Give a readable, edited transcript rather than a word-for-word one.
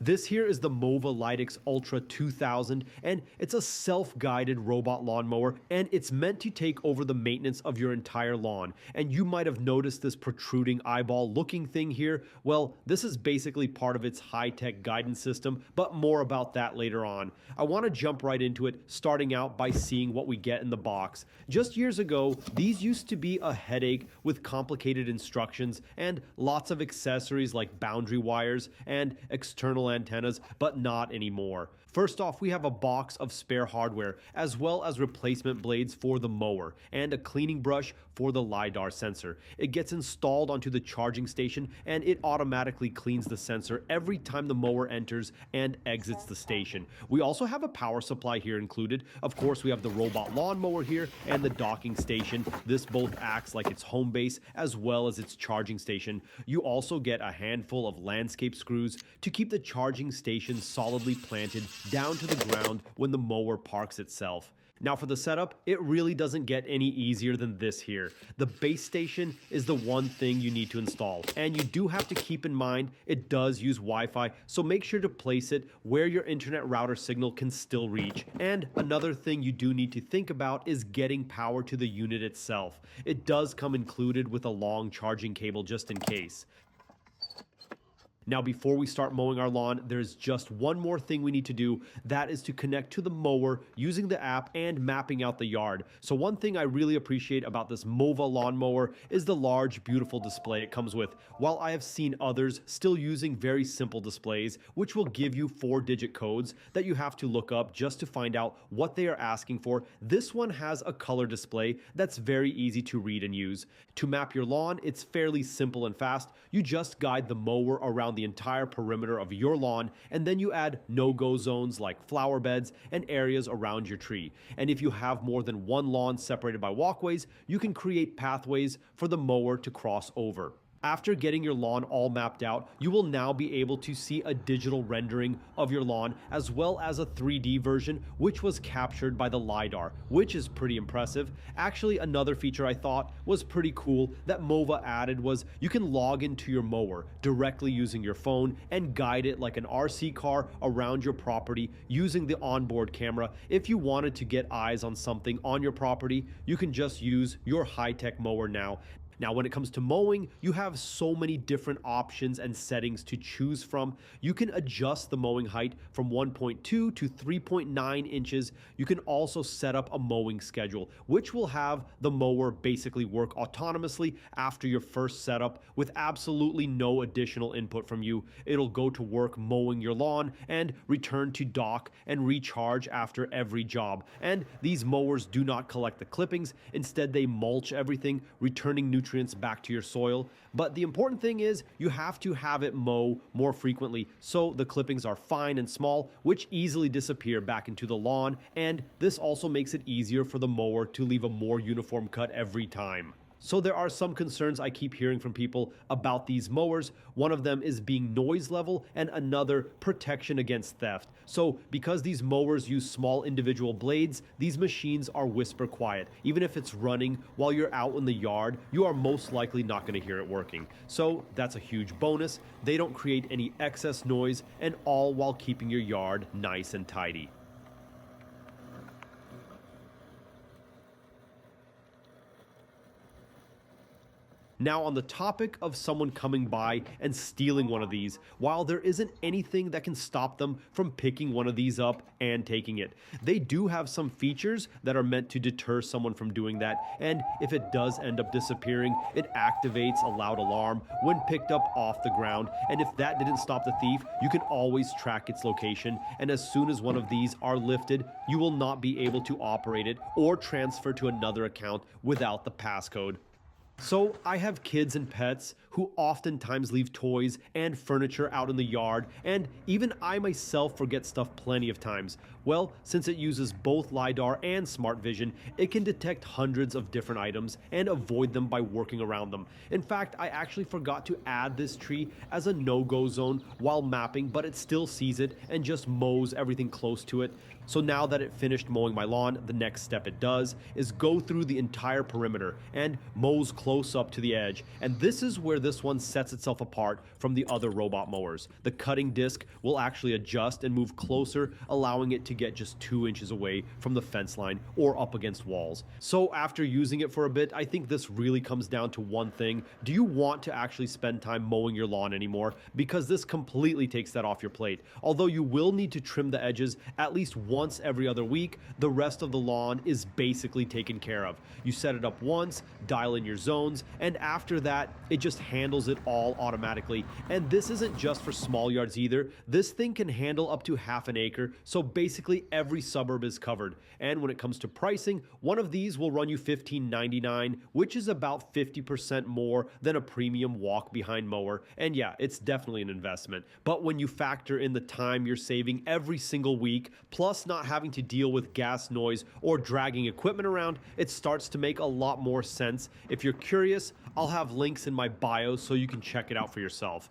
This here is the MOVA LiDAX Ultra 2000, and it's a self-guided robot lawnmower, and it's meant to take over the maintenance of your entire lawn. And you might have noticed this protruding eyeball looking thing here. Well, this is basically part of its high-tech guidance system, but more about that later on. I want to jump right into it, starting out by seeing what we get in the box. Just years ago, these used to be a headache with complicated instructions and lots of accessories like boundary wires and external antennas, but not anymore. First off, we have a box of spare hardware, as well as replacement blades for the mower, and a cleaning brush for the LiDAR sensor. It gets installed onto the charging station, and it automatically cleans the sensor every time the mower enters and exits the station. We also have a power supply here included. Of course, we have the robot lawnmower here and the docking station. This both acts like its home base as well as its charging station. You also get a handful of landscape screws to keep the charging station solidly planted down to the ground when the mower parks itself. Now for the setup, it really doesn't get any easier than this here. The base station is the one thing you need to install, and you do have to keep in mind it does use Wi-Fi, so make sure to place it where your internet router signal can still reach. And another thing you do need to think about is getting power to the unit itself. It does come included with a long charging cable just in case. Now, before we start mowing our lawn, there's just one more thing we need to do. That is to connect to the mower using the app and mapping out the yard. So one thing I really appreciate about this MOVA lawnmower is the large, beautiful display it comes with. While I have seen others still using very simple displays, which will give you 4-digit codes that you have to look up just to find out what they are asking for, this one has a color display that's very easy to read and use. To map your lawn, it's fairly simple and fast. You just guide the mower around the entire perimeter of your lawn, and then you add no-go zones like flower beds and areas around your tree. And if you have more than one lawn separated by walkways, you can create pathways for the mower to cross over. After getting your lawn all mapped out, you will now be able to see a digital rendering of your lawn as well as a 3D version which was captured by the LiDAR, which is pretty impressive. Actually, another feature I thought was pretty cool that MOVA added was you can log into your mower directly using your phone and guide it like an RC car around your property using the onboard camera. If you wanted to get eyes on something on your property, you can just use your high-tech mower now. Now, when it comes to mowing, you have so many different options and settings to choose from. You can adjust the mowing height from 1.2 to 3.9 inches. You can also set up a mowing schedule, which will have the mower basically work autonomously after your first setup with absolutely no additional input from you. It'll go to work mowing your lawn and return to dock and recharge after every job. And these mowers do not collect the clippings. Instead, they mulch everything, returning nutrients back to your soil. But the important thing is you have to have it mow more frequently so the clippings are fine and small, which easily disappear back into the lawn, and this also makes it easier for the mower to leave a more uniform cut every time. So there are some concerns I keep hearing from people about these mowers. One of them is being noise level and another protection against theft. So because these mowers use small individual blades, these machines are whisper quiet. Even if it's running while you're out in the yard, you are most likely not going to hear it working. So that's a huge bonus. They don't create any excess noise, and all while keeping your yard nice and tidy. Now, on the topic of someone coming by and stealing one of these, while there isn't anything that can stop them from picking one of these up and taking it, they do have some features that are meant to deter someone from doing that, and if it does end up disappearing, it activates a loud alarm when picked up off the ground, and if that didn't stop the thief, you can always track its location, and as soon as one of these are lifted, you will not be able to operate it or transfer to another account without the passcode. So I have kids and pets who oftentimes leave toys and furniture out in the yard, and even I myself forget stuff plenty of times. Well, since it uses both LiDAR and smart vision, it can detect hundreds of different items and avoid them by working around them. In fact, I actually forgot to add this tree as a no-go zone while mapping, but it still sees it and just mows everything close to it. So now that it finished mowing my lawn, the next step it does is go through the entire perimeter and mows close up to the edge. And this is where this one sets itself apart from the other robot mowers. The cutting disc will actually adjust and move closer, allowing it to get just 2 inches away from the fence line or up against walls. So after using it for a bit, I think this really comes down to one thing. Do you want to actually spend time mowing your lawn anymore? Because this completely takes that off your plate. Although you will need to trim the edges at least once every other week, the rest of the lawn is basically taken care of. You set it up once, dial in your zones, and after that, it just handles it all automatically. And this isn't just for small yards either. This thing can handle up to half an acre, so basically every suburb is covered. And when it comes to pricing, one of these will run you $15.99, which is about 50% more than a premium walk-behind mower. And yeah, it's definitely an investment. But when you factor in the time you're saving every single week, plus not having to deal with gas noise or dragging equipment around, it starts to make a lot more sense. If you're curious, I'll have links in my bio so you can check it out for yourself.